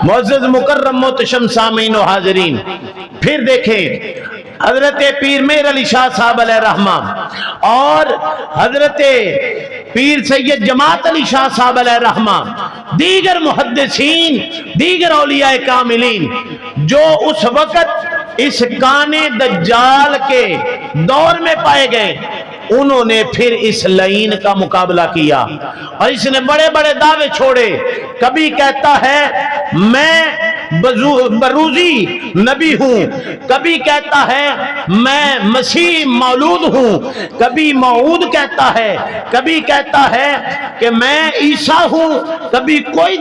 मुअज़्ज़ज़ मुकर्रम मोहतरम सामीन व हाज़रीन, फिर देखें हजरत पीर मेर अली शाह साहब अलैहि रहमा और हजरत पीर सैयद जमात अली शाह साहब अलैहि रहमा, दीगर मुहद्दिसीन, दीगर औलिया कामिलीन जो उस वक्त इस काने दज्जाल के दौर में पाए गए, उन्होंने फिर इस लाइन का मुकाबला किया और इसने बड़े बड़े दावे छोड़े। कभी कहता है मैं बरूजी नबी हूं, कभी कहता है मैं मसीह मौलूद हूं, कभी मऊद कहता है, कभी कहता है कि मैं ईसा हूं, कभी कोई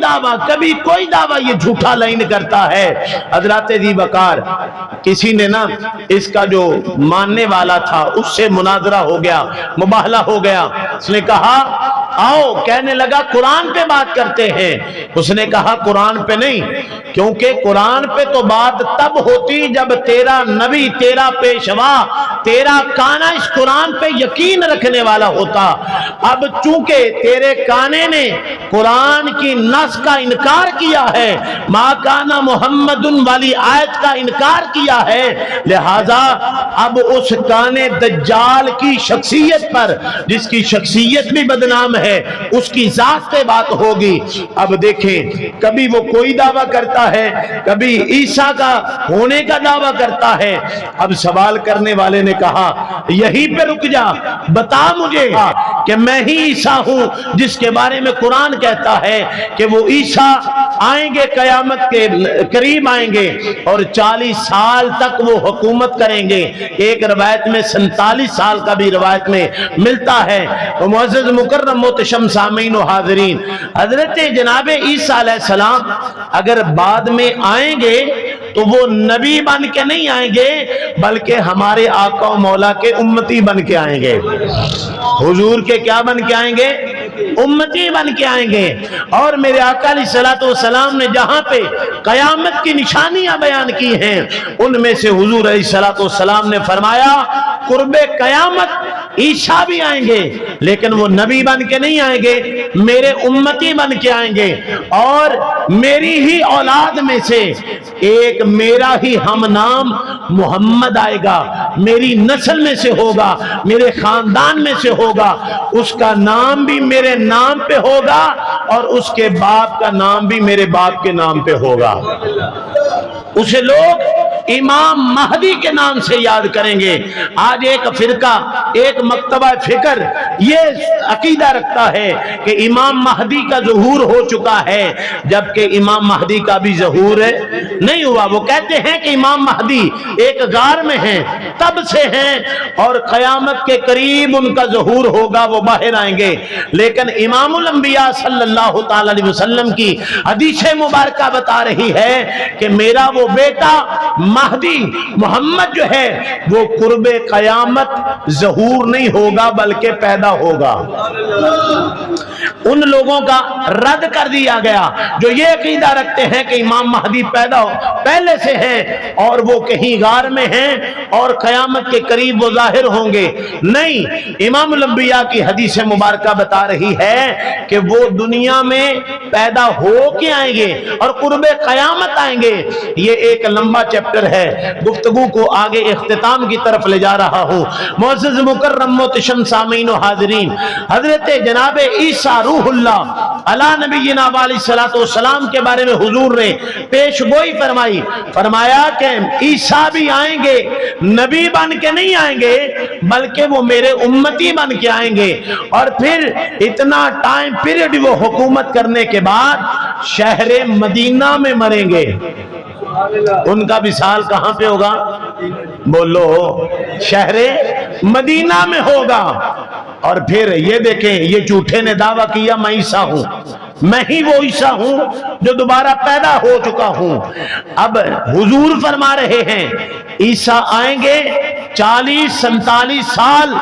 दावा, ये झूठा लाइन करता है। हजरत दी बकार किसी ने ना इसका जो मानने वाला था उससे मुनाजरा हो गया, मुबाहला हो गया। उसने कहा आओ, कहने लगा कुरान पे बात करते हैं। उसने कहा कुरान पे नहीं, क्योंकि कुरान पे तो बात तब होती जब तेरा नबी, तेरा पेशवा, तेरा काना इस कुरान पे यकीन रखने वाला होता। अब चूंकि तेरे काने ने कुरान की नस का इनकार किया है, मा काना मुहम्मदुन वाली आयत का इनकार किया है, लिहाजा अब उस काने दज्जाल की शख्सियत पर, जिसकी शख्सियत भी बदनाम है, उसकी जात पे बात होगी। अब देखें, कभी वो कोई दावा करता है, कभी ईसा का होने का दावा करता है। अब सवाल करने वाले ने कहा यहीं पे रुक जा, बता मुझे कि मैं ही ईसा हूं जिसके बारे में कुरान कहता है कि वो ईसा आएंगे, कयामत के करीब आएंगे और 40 साल तक वो हुकूमत करेंगे। एक रवायत में 47 साल का भी रवायत में मिलता है। तो मुअज़्ज़ज़ मुकर्रम मोहतरम सामीन व हाज़रीन, हजरत जनाबे ईसा अलैहिस्सलाम अगर बाद में आएंगे तो वो नबी बन के नहीं आएंगे, बल्कि हमारे आका व मौला के उम्मती बन के आएंगे। हुजूर के क्या बन के आएंगे? उम्मती बन के आएंगे। और मेरे आका अलैहिस्सलातु वस्सलाम ने जहां पे कयामत की निशानियां बयान की हैं, उनमें से हुजूर अलैहिस्सलातु वस्सलाम ने फरमाया कुर्बे कयामत ईसा भी आएंगे, लेकिन वो नबी बन के नहीं आएंगे, मेरे उम्मती बन के आएंगे। और मेरी ही औलाद में से एक मेरा ही हम नाम मोहम्मद आएगा, मेरी नस्ल में से होगा, मेरे खानदान में से होगा, उसका नाम भी मेरे नाम पे होगा और उसके बाप का नाम भी मेरे बाप के नाम पे होगा। उसे लोग इमाम महदी के नाम से याद करेंगे। आज एक फिरका, एक मकतबा फिक्र ये अकीदा रखता है कि इमाम महदी का ज़हूर हो चुका है, जबकि इमाम महदी का भी ज़हूर नहीं हुआ। वो कहते हैं कि इमाम महदी एक गार में हैं, तब से हैं और क़यामत के करीब उनका ज़हूर होगा, वो बाहर आएंगे। लेकिन इमामुल अंबिया सल्लल्लाहु ताला अलैहि वसल्लम की हदीस मुबारका बता रही है कि मेरा वो बेटा महदी मोहम्मद जो है वो कुर्बे कयामत ज़हूर नहीं होगा बल्कि पैदा होगा। उन लोगों का रद्द कर दिया गया जो ये अकीदा रखते हैं कि इमाम महदी पैदा पहले से है और वो कहीं गार में हैं और कयामत के करीब वो जाहिर होंगे। नहीं, इमाम अंबिया की हदीस मुबारका बता रही है कि वो दुनिया में पैदा हो के आएंगे और कुर्बे कयामत आएंगे। ये एक लंबा चैप्टर है, गुफ्तगू को आगे इख्तिताम की तरफ ले जा रहा हूँ। मुअज़्ज़ज़ मुकर्रम मोहतरम सामीन व हाज़रीन, हजरत जनाबे ईसा रूहुल्लाह अला नबीना अलैहिस्सलातु वस्सलाम के बारे में हुजूर ने पेशगोई फरमाई। फरमाया कि ईसा भी आएंगे, नबी बन के नहीं आएंगे बल्कि वो मेरे उम्मती बन के आएंगे। और फिर इतना टाइम पीरियड वो हुकूमत करने के बाद शहर मदीना में मरेंगे। उनका विसाल कहां पे होगा? बोलो, शहरे मदीना में होगा। और फिर ये देखें, ये झूठे ने दावा किया मैं ईसा हूं, मैं ही वो ईसा हूं जो दोबारा पैदा हो चुका हूं। अब हुजूर फरमा रहे हैं ईसा आएंगे, 40-47 साल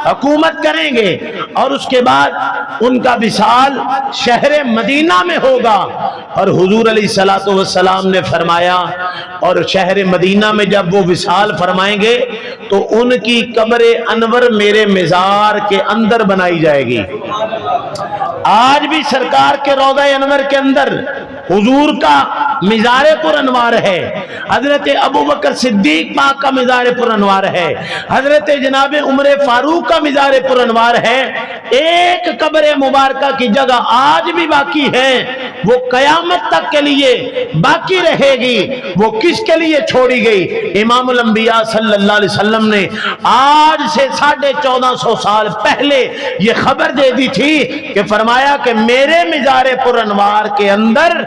हुकूमत करेंगे और उसके बाद उनका विसाल शहर मदीना में होगा। और हुजूर अलैहिस्सलातु वस्सलाम ने फरमाया, और शहर मदीना में जब वो विसाल फरमाएंगे तो उनकी कब्र अनवर मेरे मिज़ार के अंदर बनाई जाएगी। आज भी सरकार के रौज़ा अनवर के अंदर हुजूर का मिज़ार पुर अनवार है, हजरत अबू बकर सिद्दीक पाक का मिज़ार पुर अनवार है, हजरत जनाब उमर फारूक का मिज़ार पुर अनवार है। एक कब्र मुबारका की जगह आज भी बाकी है, वो कयामत तक के लिए बाकी रहेगी। वो किसके लिए छोड़ी गई? इमामुल अंबिया सल्लल्लाहु अलैहि वसल्लम ने आज से 1450 साल पहले ये खबर दे दी थी कि फरमाया कि मेरे मिज़ार पुर अनवार के अंदर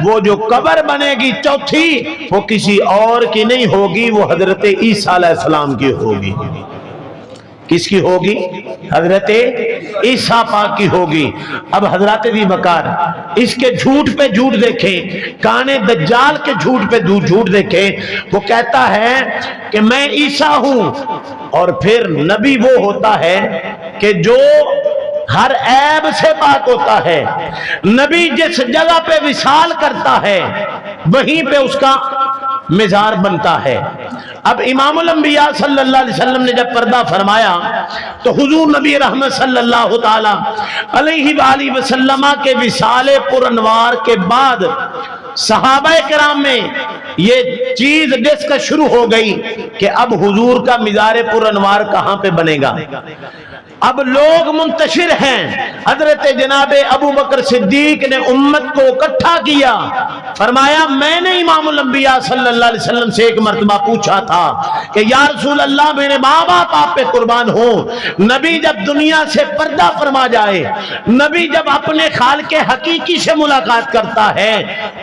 वो जो कब्र बनेगी चौथी, वो किसी और की नहीं होगी, वो हजरत ईसा अलैहिस्सलाम की होगी। किसकी होगी? हजरत ईसा पाक की होगी। अब हजरत दी बकार इसके झूठ पे झूठ देखें, काने दज्जाल के झूठ पे झूठ देखें। वो कहता है कि मैं ईसा हूं, और फिर नबी वो होता है कि जो हर ऐब से पाक होता है। नबी जिस जगह पे विसाल करता है वहीं पे उसका मिज़ार बनता है। अब इमामुल अंबिया सल्लल्लाहु अलैहि वसल्लम ने जब पर्दा फरमाया तो हुजूर नबी रहमत सल्लल्लाहु ताला अलैहि वसल्लम के विसाले पुर अनवार के बाद सहाबा किराम में ये चीज डिस्कस शुरू हो गई कि अब हुजूर का मिज़ार पुर अनवार कहां पे बनेगा। अब लोग मुंतशिर हैं। हजरत जनाब अबू बकर सिद्दीक ने उम्मत को इकट्ठा किया, फरमाया मैंने इमामुल अंबिया सल्लल्लाहु अलैहि वसल्लम से एक मर्तबा पूछा था कि या रसूल अल्लाह, मेरे माँ बाप आप पे कुर्बान हो, नबी जब दुनिया से पर्दा फरमा जाए, नबी जब अपने खालिक हकीकी से मुलाकात करता है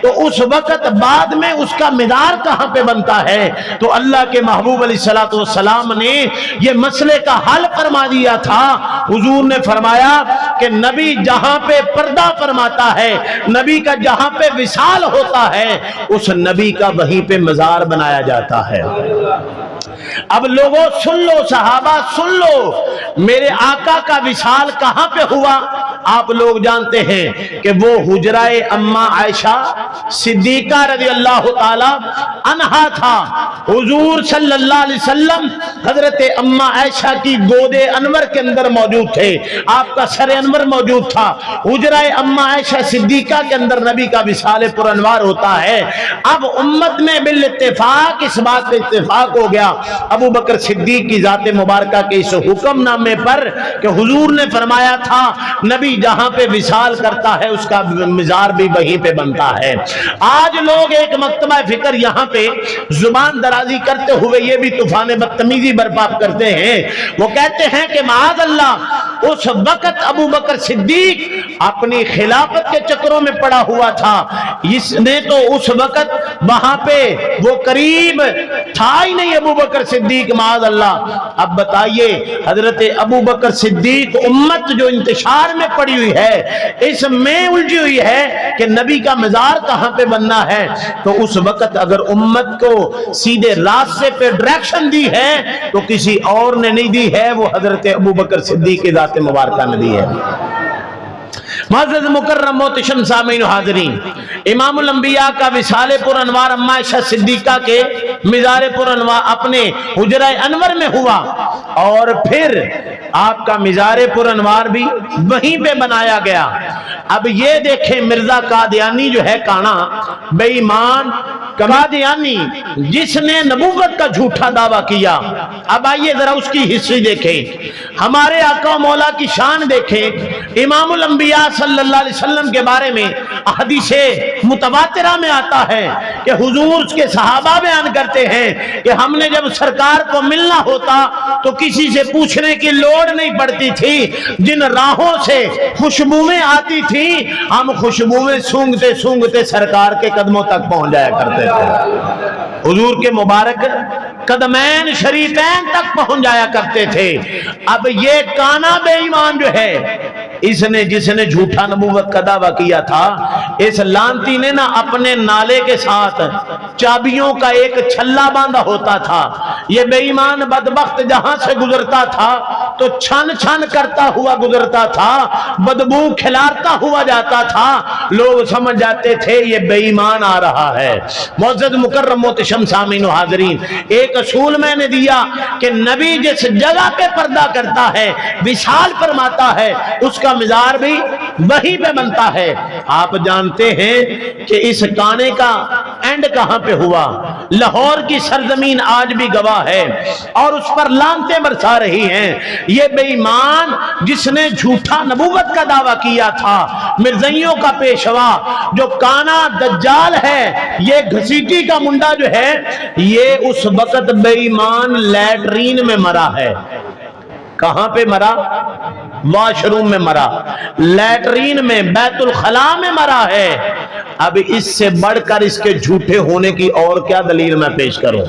तो उस वक्त बाद में उसका मिज़ार कहाँ पे बनता है? तो अल्लाह के महबूब अलैहिस्सलातु वस्सलाम ने ये मसले का हल फरमा दिया था। हुजूर ने फरमाया कि नबी जहां पे पर्दा फरमाता है, नबी का जहां पे विसाल होता है, उस नबी का वहीं पे मज़ार बनाया जाता है। अब लोगों सुन लो, सहाबा सुन लो, मेरे आका का विसाल कहां पे हुआ? आप लोग जानते हैं कि वो हुजराए अम्मा आयशा सिद्दीका रज़ी अल्लाह ताला अन्हा था। हुजूर सल्लल्लाहु अलैहि वसल्लम हजरत अम्मा आयशा की गोदे अनवर के अंदर मौजूद थे, आपका सर अनवर मौजूद था। हुजराए अम्मा आयशा सिद्दीका के अंदर नबी का विसाल पुर अनवार होता है। अब उम्मत में बिल इत्तेफाक इस बात पे इत्तेफाक हो गया अबू बकर सिद्दीक की जाते मुबारका के इस हुक्मनामे पर कि हुजूर ने फरमाया था नबी जहां पे विसाल करता है उसका मिज़ार भी वहीं पे बनता है। आज लोग एक मकतबा फिक्र यहाँ पे जुबान दराजी करते हुए ये भी तूफान बदतमीजी बर्पा करते हैं। वो कहते हैं कि माज़ अल्लाह, उस वक्त अबू बकर सिद्दीक अपनी खिलाफत के चक्रों में पड़ा हुआ था, इसने तो उस वक्त वहां पे वो करीब था ही नहीं अबू बकर सिद्दीक, माज़ अल्लाह। अब बताइए हजरत अबू बकर सिद्दीक उम्मत जो इंतशार में पड़ी हुई है, इसमें उलझी हुई है कि नबी का मज़ार कहां पे बनना है, तो उस वक्त अगर उम्मत को सीधे रास्ते पे डायरेक्शन दी है तो किसी और ने नहीं दी है, वो हजरत अबू बकर सिद्दीक की ज़ात मुबारका ने दी है। मुअज़्ज़ज़ मुकर्रम मोहतरम सामीन हाज़रीन, इमामुल अंबिया का विसाले पुर अनवार अम्मा आयशा सिद्दीका के मिज़ार पुर अनवार अपने हुजरा अनवर में हुआ, और फिर आपका मिज़ार पुर अनवार भी वहीं पे बनाया गया। अब ये देखें मिर्जा कादियानी जो है काना बेईमान कादियानी, जिसने नबूवत का झूठा दावा किया। अब आइए जरा उसकी हिस्ट्री देखें, हमारे आका मौला की शान देखें। इमामुल अंबिया सल्लल्लाहु अलैहि वसल्लम के बारे में हदीसे मुतवातिरा में आता है कि हुजूर के सहाबा बयान करते हैं कि हमने जब सरकार को मिलना होता तो किसी से पूछने की लोड़ नहीं पड़ती थी, जिन राहों से खुशबुएं आती थी हम खुशबुएं सूंघते सूंघते सरकार के कदमों तक पहुंच जाया करते थे, हुजूर के मुबारक कदमैन शरीफैन तक पहुंच जाया करते थे। अब ये काना बेईमान जो है, इसने जिसने झूठा नबूवत का दावा किया था, इस लांती ने ना अपने नाले के साथ चाबियों का एक छल्ला बांधा होता था। ये बेईमान बदबख्त जहां से गुजरता था तो छन छन करता हुआ गुजरता था, बदबू खिलाता हुआ जाता था, लोग समझ जाते थे ये बेईमान आ रहा है। मुअज़्ज़ज़ मुकर्रम मोहतरम सामीन हाज़रीन, एक असूल मैंने दिया कि नबी जिस जगह पे पर्दा करता है, विशाल फरमाता है, उसका मिज़ार भी वही पे बनता है। आप जानते हैं कि इस गाने का एंड कहां पे हुआ? लाहौर की सरजमीन आज भी गवाह है और उस पर लानतें बरसा रही हैं। ये बेईमान जिसने झूठा नबूवत का दावा किया था, मिर्ज़ाइयों का पेशवा जो काना दज्जाल है, ये घसीटी का मुंडा जो है, ये उस वक्त बेईमान लैट्रीन में मरा है। कहां पे मरा? वॉशरूम में मरा, लैट्रीन में, बैतुल खला में मरा है। अब इससे बढ़कर इसके झूठे होने की और क्या दलील मैं पेश करूं?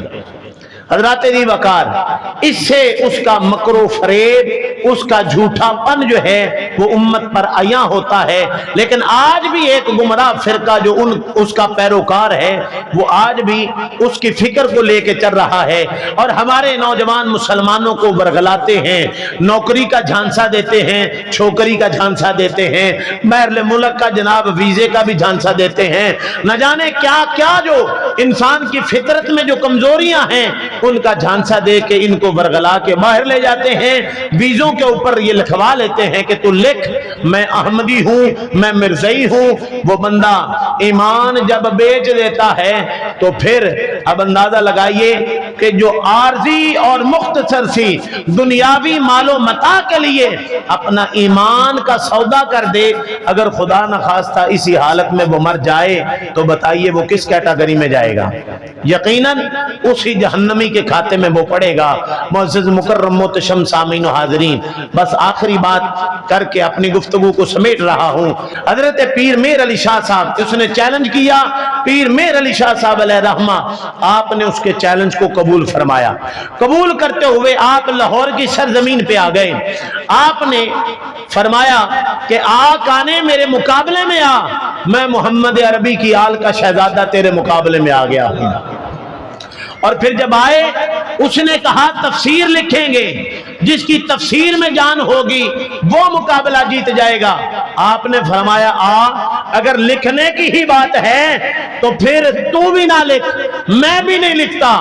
हजरत दी वकार, इससे उसका मकरो फरेब, उसका झूठापन जो है वो उम्मत पर आया होता है। लेकिन आज भी एक गुमराह फिरका जो उसका पैरोकार है, वो आज भी उसकी फिक्र को लेके चल रहा है और हमारे नौजवान मुसलमानों को बरगलाते हैं, नौकरी का झांसा देते हैं, छोकरी का झांसा देते हैं, बैरल मुल्क का जनाब वीजे का भी झांसा देते हैं। न जाने क्या क्या जो इंसान की फितरत में जो कमजोरियां हैं उनका झांसा दे के इनको बरगला के बाहर ले जाते हैं। वीजों के ऊपर ये लिखवा लेते हैं कि तू लिख, मैं अहमदी हूं, मैं मिर्ज़ई हूं। वो बंदा ईमान जब बेच देता है तो फिर अब अंदाजा लगाइए कि जो आरजी और मुख्तसर सी दुनियावी मालो मता के लिए अपना ईमान का सौदा कर दे, अगर खुदा न खास्ता इसी हालत में वो मर जाए तो बताइए वो किस कैटेगरी में जाएगा? यकीनन उसी जहन्नमी के खाते में वो पड़ेगा। मुअज़्ज़िज़ मुकर्रम मोहतरम सामीन व हाज़रीन, बस आखिरी बात करके अपनी गुफ्तगू को समेट रहा हूँ। हजरत पीर मेर अली शाह साहब, उसने चैलेंज किया, पीर मेर अली शाह साहब अलैहि रहमा, आपने उसके चैलेंज को कबूल फरमाया। कबूल करते हुए आप लाहौर की सरजमीन पे आ गए। आपने फरमाया कि आने मेरे मुकाबले में आ, मैं मोहम्मद अरबी की आल का शहजादा तेरे मुकाबले में आ गया हूं। और फिर जब आए उसने कहा तफसीर लिखेंगे, जिसकी तफसीर में जान होगी वो मुकाबला जीत जाएगा। आपने फरमाया अगर लिखने की ही बात है तो फिर तू भी ना लिख, मैं भी नहीं लिखता।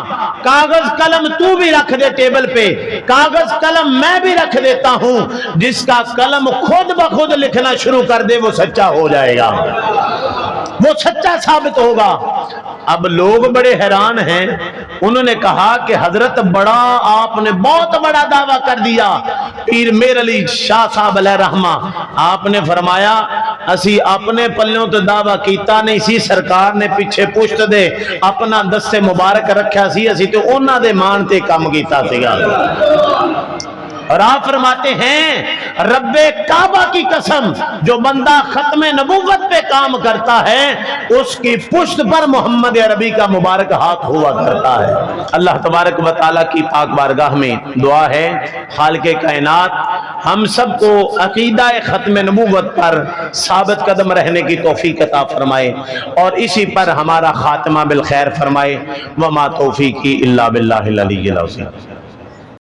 कागज कलम तू भी रख दे टेबल पे, कागज कलम मैं भी रख देता हूं। जिसका कलम खुद ब खुद लिखना शुरू कर दे वो सच्चा हो जाएगा, वो सच्चा साबित होगा। अब लोग बड़े हैरान हैं। उन्होंने कहा कि हजरत बड़ा, आपने बहुत बड़ा दावा कर दिया। पीर मेर अली शाह साहब अलैहि रहमा, आपने फरमाया असी अपने पल्लों तो दावा कीता नहीं सी, सरकार ने पीछे पुश्त दे अपना दस्ते मुबारक रखा सी, असी तो उन्हां दे मान ते काम कीता सीगा। और आप फरमाते हैं रब्बे काबा की कसम, जो बंदा खत्मे नबूवत पे काम करता है उसकी पुश्त पर मोहम्मद अरबी का मुबारक हाथ हुआ करता है। अल्लाह तबारक व तआला की पाक बारगाह में दुआ है खालिक़े कायनात हम सबको अकीदा खत्मे नबूवत पर साबित कदम रहने की तौफीक अता फरमाए और इसी पर हमारा खात्मा बिल खैर फरमाए। वमा तौफीकी इल्ला बिल्लाहिल अलिय्यिल अज़ीम।